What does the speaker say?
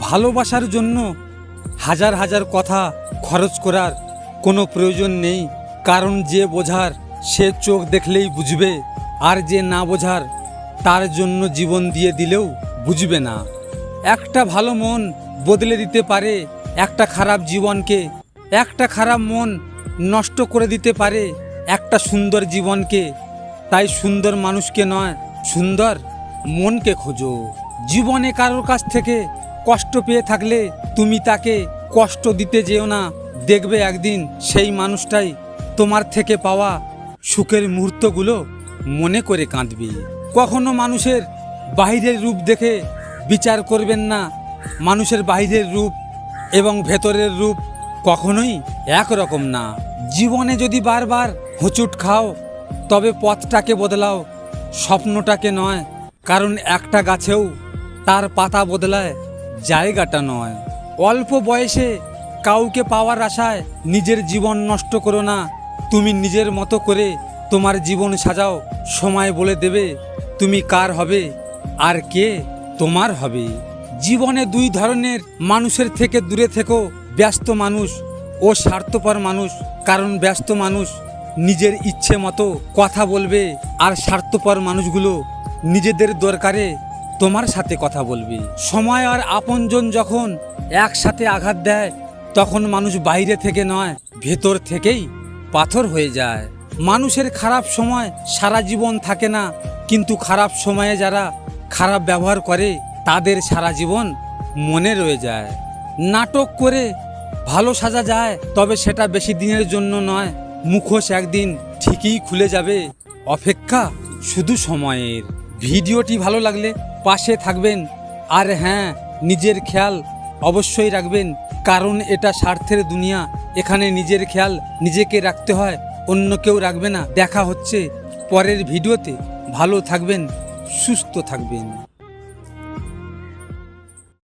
ভালোবাসার জন্য হাজার হাজার কথা খরচ করার কোনো প্রয়োজন নেই, কারণ যে বোঝার সে চোখ দেখলেই বুঝবে, আর যে না বোঝার তার জন্য জীবন দিয়ে দিলেও বুঝবে না। একটা ভালো মন বদলে দিতে পারে একটা খারাপ জীবনকে, একটা খারাপ মন নষ্ট করে দিতে পারে একটা সুন্দর জীবনকে। তাই সুন্দর মানুষকে নয়, সুন্দর মনকে খোঁজো। জীবনে কারোর কাছ থেকে কষ্ট পেয়ে থাকলে তুমি তাকে কষ্ট দিতে যেও না, দেখবে একদিন সেই মানুষটাই তোমার থেকে পাওয়া সুখের মুহূর্তগুলো মনে করে কাঁদবে। কখনো মানুষের বাহিরের রূপ দেখে বিচার করবেন না। মানুষের বাহিরের রূপ এবং ভেতরের রূপ কখনোই একরকম না। জীবনে যদি বারবার হোঁচট খাও তবে পথটাকে বদলাও, স্বপ্নটাকে নয়, কারণ একটা গাছেও তার পাতা বদলায়, জায়গাটা নয়। অল্প বয়সে কাউকে পাওয়ার আশায় নিজের জীবন নষ্ট করো না। তুমি নিজের মতো করে তোমার জীবন সাজাও, সময় বলে দেবে তুমি কার হবে আর কে তোমার হবে। জীবনে দুই ধরনের মানুষের থেকে দূরে থেকো, ব্যস্ত মানুষ ও স্বার্থপর মানুষ। কারণ ব্যস্ত মানুষ নিজের ইচ্ছে মতো কথা বলবে, আর স্বার্থপর মানুষগুলো নিজেদের দরকারে তোমার সাথে কথা বলবে। সময় আর আপনজন যখন একসাথে আঘাত দেয় তখন মানুষ বাইরে থেকে নয়, ভেতর থেকেই পাথর হয়ে যায়। মানুষের খারাপ সময় সারা জীবন থাকে না, কিন্তু খারাপ সময়ে যারা খারাপ ব্যবহার করে তাদের সারা জীবন মনে রয়ে যায়। নাটক করে ভালো সাজা যায়, তবে সেটা বেশি দিনের জন্য নয়। মুখোশ একদিন ঠিকই খুলে যাবে, অপেক্ষা শুধু সময়ের। ভিডিওটি ভালো লাগলে পাশে থাকবেন, আর হ্যাঁ, নিজের খেয়াল অবশ্যই রাখবেন, কারণ এটা স্বার্থের দুনিয়া। এখানে নিজের খেয়াল নিজেকে রাখতে হয়, অন্য কেউ রাখবে না। দেখা হচ্ছে পরের ভিডিওতে। ভালো থাকবেন, সুস্থ থাকবেন।